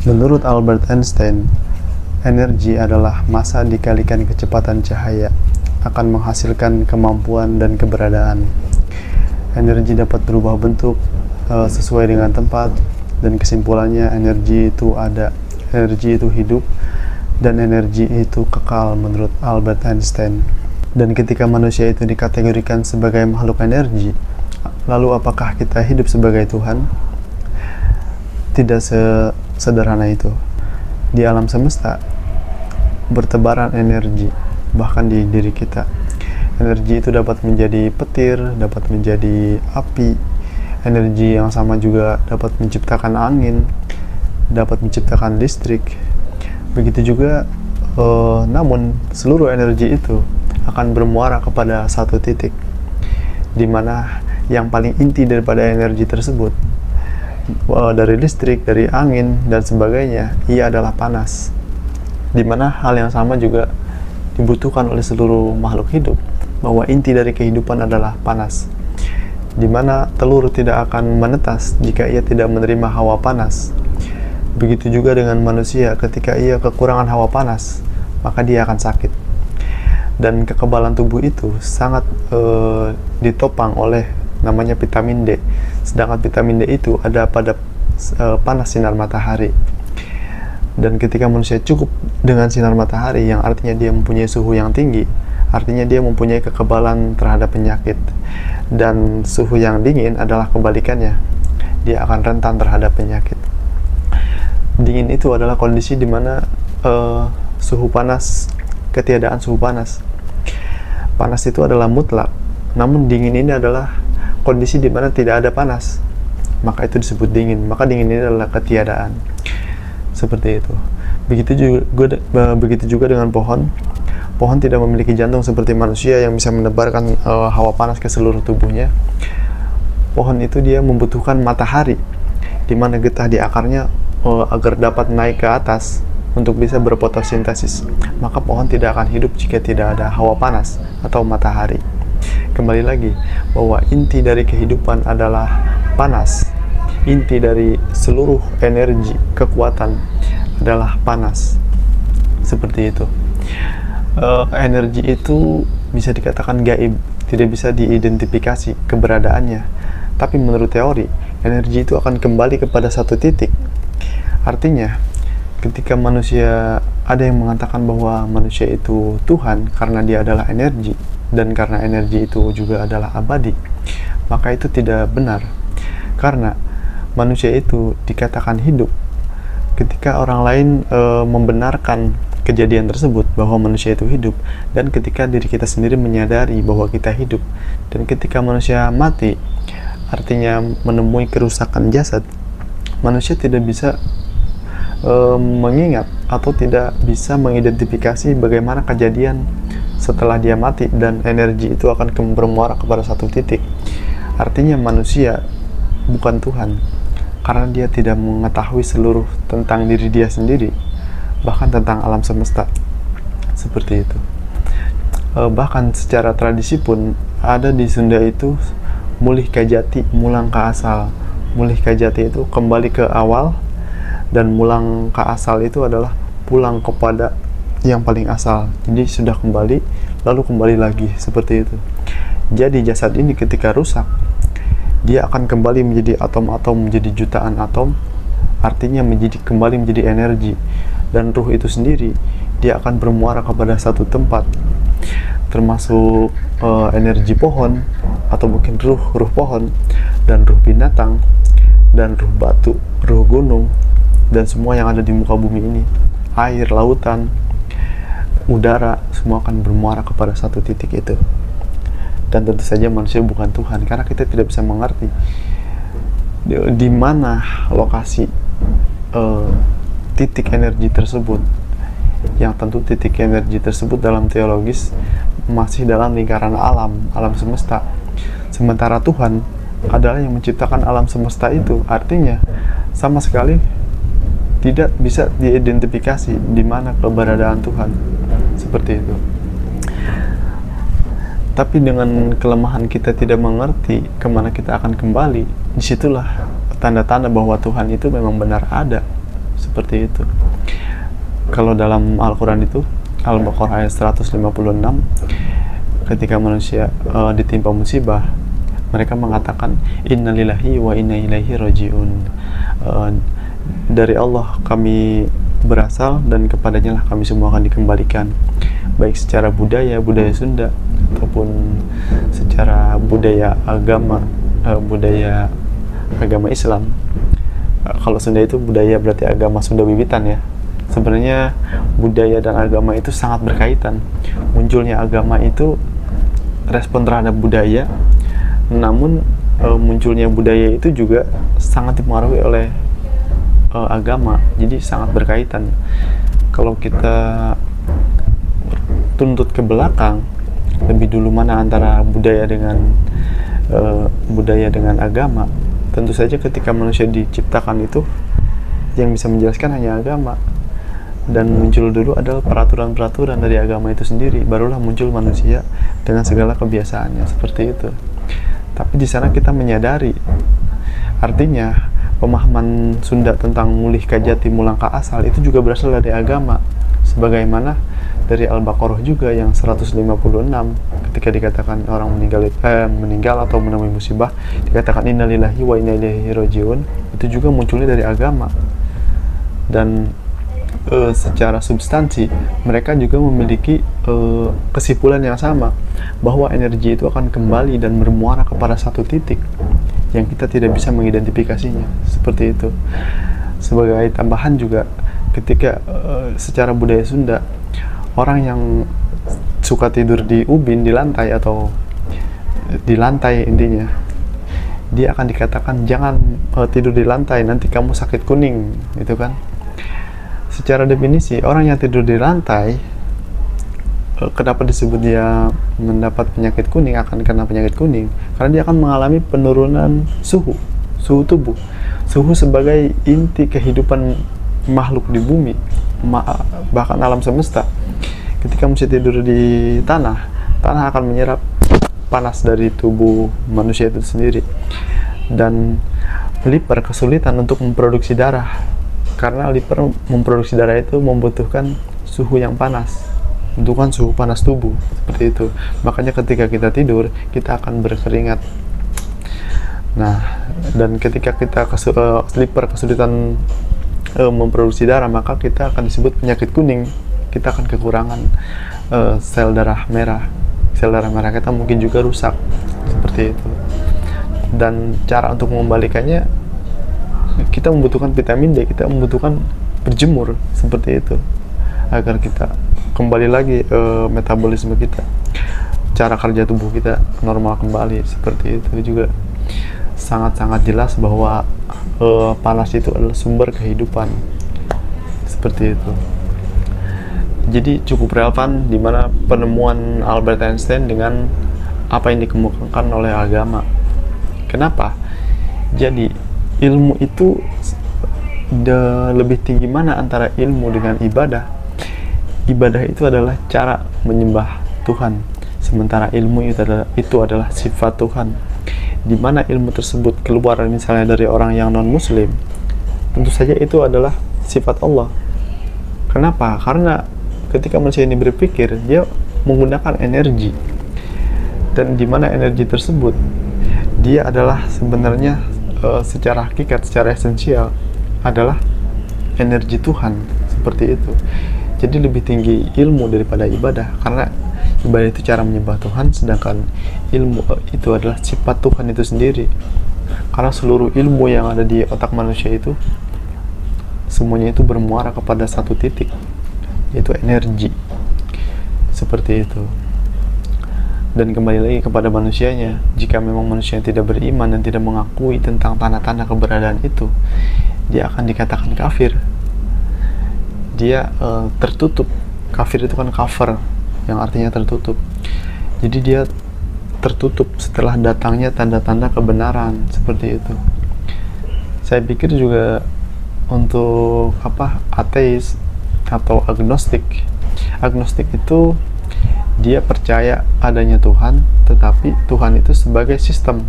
Menurut Albert Einstein, energi adalah massa dikalikan kecepatan cahaya akan menghasilkan kemampuan dan keberadaan. Energi dapat berubah bentuk sesuai dengan tempat, dan kesimpulannya energi itu ada, energi itu hidup, dan energi itu kekal menurut Albert Einstein. Dan ketika manusia itu dikategorikan sebagai makhluk energi, lalu apakah kita hidup sebagai Tuhan? Tidak sederhana itu. Di alam semesta bertebaran energi, bahkan di diri kita. Energi itu dapat menjadi petir, dapat menjadi api. Energi yang sama juga dapat menciptakan angin, dapat menciptakan listrik. Begitu juga, namun seluruh energi itu akan bermuara kepada satu titik, di mana yang paling inti daripada energi tersebut, dari listrik, dari angin, dan sebagainya, ia adalah panas. Di mana hal yang sama juga dibutuhkan oleh seluruh makhluk hidup, bahwa inti dari kehidupan adalah panas. Di mana telur tidak akan menetas jika ia tidak menerima hawa panas. Begitu juga dengan manusia, ketika ia kekurangan hawa panas, maka dia akan sakit. Dan kekebalan tubuh itu sangat ditopang oleh namanya vitamin D. Sedangkan vitamin D itu ada pada panas sinar matahari. Dan ketika manusia cukup dengan sinar matahari, yang artinya dia mempunyai suhu yang tinggi, artinya dia mempunyai kekebalan terhadap penyakit. Dan suhu yang dingin adalah kebalikannya, dia akan rentan terhadap penyakit. Dingin itu adalah kondisi di mana suhu panas, ketiadaan suhu panas. Panas itu adalah mutlak, namun dingin ini adalah kondisi di mana tidak ada panas, maka itu disebut dingin. Maka dingin ini adalah ketiadaan. Seperti itu. Begitu juga dengan pohon. Pohon tidak memiliki jantung seperti manusia yang bisa menebarkan hawa panas ke seluruh tubuhnya. Pohon itu dia membutuhkan matahari, di mana getah di akarnya agar dapat naik ke atas untuk bisa berfotosintesis. Maka pohon tidak akan hidup jika tidak ada hawa panas atau matahari. Kembali lagi, bahwa inti dari kehidupan adalah panas. Inti dari seluruh energi, kekuatan adalah panas. Seperti itu. Energi itu bisa dikatakan gaib, tidak bisa diidentifikasi keberadaannya. Tapi menurut teori, energi itu akan kembali kepada satu titik. Artinya, ketika manusia, ada yang mengatakan bahwa manusia itu Tuhan karena dia adalah energi, dan karena energi itu juga adalah abadi, maka itu tidak benar. Karena manusia itu dikatakan hidup ketika orang lain membenarkan kejadian tersebut, bahwa manusia itu hidup, dan ketika diri kita sendiri menyadari bahwa kita hidup. Dan ketika manusia mati, artinya menemui kerusakan jasad, manusia tidak bisa mengingat atau tidak bisa mengidentifikasi bagaimana kejadian setelah dia mati, dan energi itu akan bermuara kepada satu titik. Artinya manusia bukan Tuhan, karena dia tidak mengetahui seluruh tentang diri dia sendiri, bahkan tentang alam semesta. Seperti itu. Bahkan secara tradisi pun ada di Sunda itu mulih kajati, mulang ka asal. Mulih kajati itu kembali ke awal, dan mulang ka asal itu adalah pulang kepada yang paling asal. Jadi sudah kembali, lalu kembali lagi, seperti itu. Jadi jasad ini ketika rusak, dia akan kembali menjadi atom-atom, menjadi jutaan atom, artinya kembali menjadi energi. Dan ruh itu sendiri, dia akan bermuara kepada satu tempat, termasuk energi pohon, atau mungkin ruh pohon, dan ruh binatang, dan ruh batu, ruh gunung, dan semua yang ada di muka bumi ini, air, lautan, udara, semua akan bermuara kepada satu titik itu. Dan tentu saja manusia bukan Tuhan, karena kita tidak bisa mengerti di mana lokasi titik energi tersebut. Yang tentu titik energi tersebut dalam teologis masih dalam lingkaran alam semesta. Sementara Tuhan adalah yang menciptakan alam semesta itu, artinya sama sekali tidak bisa diidentifikasi di mana keberadaan Tuhan. Seperti itu. Tapi dengan kelemahan kita tidak mengerti kemana kita akan kembali, disitulah tanda-tanda bahwa Tuhan itu memang benar ada. seperti itu. Kalau dalam Al-Quran itu Al-Baqarah ayat 156, ketika manusia ditimpa musibah, mereka mengatakan innalillahi wa inna ilaihi rajiun. Dari Allah kami berasal dan kepadanya lah kami semua akan dikembalikan, baik secara budaya Sunda ataupun secara budaya agama Islam. Kalau Sunda itu budaya berarti agama Sunda Wiwitan ya. Sebenarnya budaya dan agama itu sangat berkaitan. Munculnya agama itu respon terhadap budaya, namun munculnya budaya itu juga sangat dipengaruhi oleh agama, jadi sangat berkaitan. Kalau kita tuntut ke belakang, lebih dulu mana antara budaya dengan agama, tentu saja ketika manusia diciptakan itu yang bisa menjelaskan hanya agama, dan muncul dulu adalah peraturan-peraturan dari agama itu sendiri, barulah muncul manusia dengan segala kebiasaannya seperti itu. Tapi di sana kita menyadari, artinya pemahaman Sunda tentang mulih kajati mulangka asal itu juga berasal dari agama, sebagaimana dari Al-Baqarah juga yang 156 ketika dikatakan orang meninggal atau menemui musibah dikatakan innalillahi wa inna ilaihi rajiun, itu juga munculnya dari agama. Dan secara substansi mereka juga memiliki kesimpulan yang sama, bahwa energi itu akan kembali dan bermuara kepada satu titik yang kita tidak bisa mengidentifikasinya, seperti itu. Sebagai tambahan juga, ketika secara budaya Sunda, orang yang suka tidur di ubin, di lantai atau di lantai intinya, dia akan dikatakan jangan tidur di lantai, nanti kamu sakit kuning, gitu kan. Secara definisi, orang yang tidur di lantai, kenapa disebut dia mendapat penyakit kuning, akan kena penyakit kuning? Karena dia akan mengalami penurunan suhu tubuh. Suhu sebagai inti kehidupan makhluk di bumi, bahkan alam semesta. Ketika mesti tidur di tanah akan menyerap panas dari tubuh manusia itu sendiri. Dan liver kesulitan untuk memproduksi darah, karena liver memproduksi darah itu membutuhkan suhu yang panas, membutuhkan suhu panas tubuh, seperti itu. Makanya ketika kita tidur, kita akan berkeringat. Nah, dan ketika kita liver kesulitan memproduksi darah, maka kita akan disebut penyakit kuning. Kita akan kekurangan sel darah merah. Sel darah merah kita mungkin juga rusak, seperti itu. Dan cara untuk mengembalikannya, kita membutuhkan vitamin D, kita membutuhkan berjemur, seperti itu, agar kita kembali lagi metabolisme kita, cara kerja tubuh kita normal kembali, seperti itu. Juga sangat-sangat jelas bahwa panas itu adalah sumber kehidupan, seperti itu. Jadi cukup relevan di mana penemuan Albert Einstein dengan apa yang dikemukakan oleh agama. Kenapa? Jadi ilmu itu lebih tinggi mana antara ilmu dengan ibadah? Ibadah itu adalah cara menyembah Tuhan, sementara ilmu itu adalah sifat Tuhan. Di mana ilmu tersebut keluar misalnya dari orang yang non muslim, tentu saja itu adalah sifat Allah. Kenapa? Karena ketika manusia ini berpikir, dia menggunakan energi, dan di mana energi tersebut dia adalah sebenarnya secara hakikat, secara esensial adalah energi Tuhan, seperti itu. Jadi lebih tinggi ilmu daripada ibadah, karena ibadah itu cara menyembah Tuhan, sedangkan ilmu itu adalah sifat Tuhan itu sendiri. Karena seluruh ilmu yang ada di otak manusia itu semuanya itu bermuara kepada satu titik, yaitu energi, seperti itu. Dan kembali lagi kepada manusianya, jika memang manusia yang tidak beriman dan tidak mengakui tentang tanda-tanda keberadaan itu, dia akan dikatakan kafir. Dia tertutup. Kafir itu kan cover, yang artinya tertutup. Jadi dia tertutup setelah datangnya tanda-tanda kebenaran, seperti itu. Saya pikir juga untuk ateis atau agnostik itu dia percaya adanya Tuhan, tetapi Tuhan itu sebagai sistem,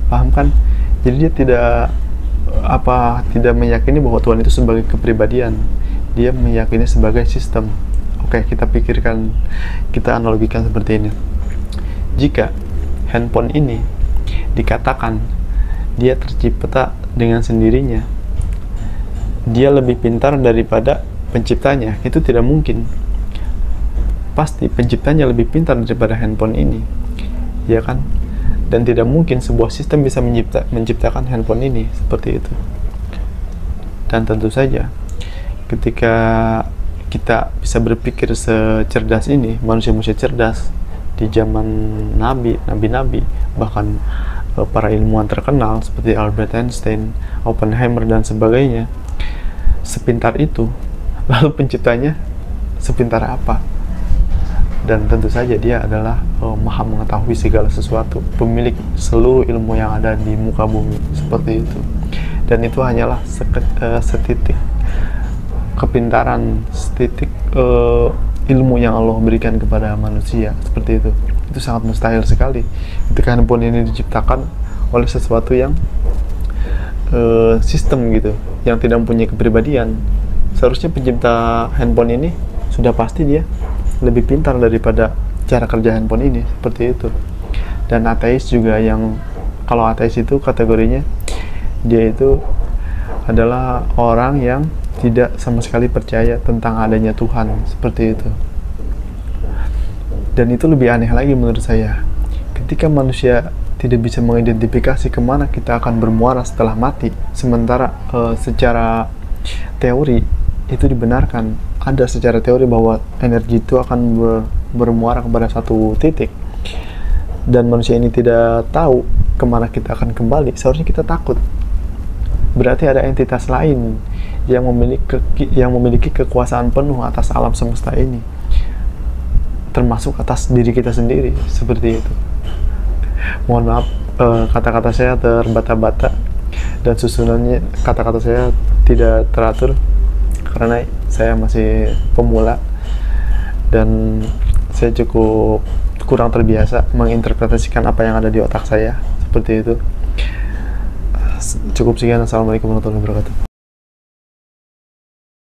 paham kan? Jadi dia tidak tidak meyakini bahwa Tuhan itu sebagai kepribadian. Dia meyakini sebagai sistem. Oke, kita pikirkan, kita analogikan seperti ini. Jika handphone ini dikatakan dia tercipta dengan sendirinya, dia lebih pintar daripada penciptanya, itu tidak mungkin. Pasti penciptanya lebih pintar daripada handphone ini, ya kan? Dan tidak mungkin sebuah sistem bisa menciptakan handphone ini seperti itu. Dan tentu saja ketika kita bisa berpikir secerdas ini, manusia-manusia cerdas di zaman nabi-nabi, bahkan para ilmuwan terkenal seperti Albert Einstein, Oppenheimer, dan sebagainya, sepintar itu, lalu penciptanya sepintar apa? Dan tentu saja dia adalah maha mengetahui segala sesuatu, pemilik seluruh ilmu yang ada di muka bumi, seperti itu. Dan itu hanyalah setitik kepintaran, setitik ilmu yang Allah berikan kepada manusia, seperti itu. Itu sangat mustahil sekali ketika handphone ini diciptakan oleh sesuatu yang sistem gitu, yang tidak mempunyai kepribadian. Seharusnya pencipta handphone ini sudah pasti dia lebih pintar daripada cara kerja handphone ini, seperti itu. Dan ateis juga, yang kalau ateis itu kategorinya dia itu adalah orang yang tidak sama sekali percaya tentang adanya Tuhan, seperti itu. Dan itu lebih aneh lagi menurut saya, ketika manusia tidak bisa mengidentifikasi kemana kita akan bermuara setelah mati, sementara secara teori itu dibenarkan. Ada secara teori bahwa energi itu akan bermuara kepada satu titik, dan manusia ini tidak tahu kemana kita akan kembali. Seharusnya kita takut. Berarti ada entitas lain yang memiliki kekuasaan penuh atas alam semesta ini, termasuk atas diri kita sendiri, seperti itu. Mohon maaf, kata-kata saya terbata-bata dan susunannya kata-kata saya tidak teratur, karena saya masih pemula dan saya cukup kurang terbiasa menginterpretasikan apa yang ada di otak saya, seperti itu. Cukup sekian. Assalamualaikum warahmatullahi wabarakatuh.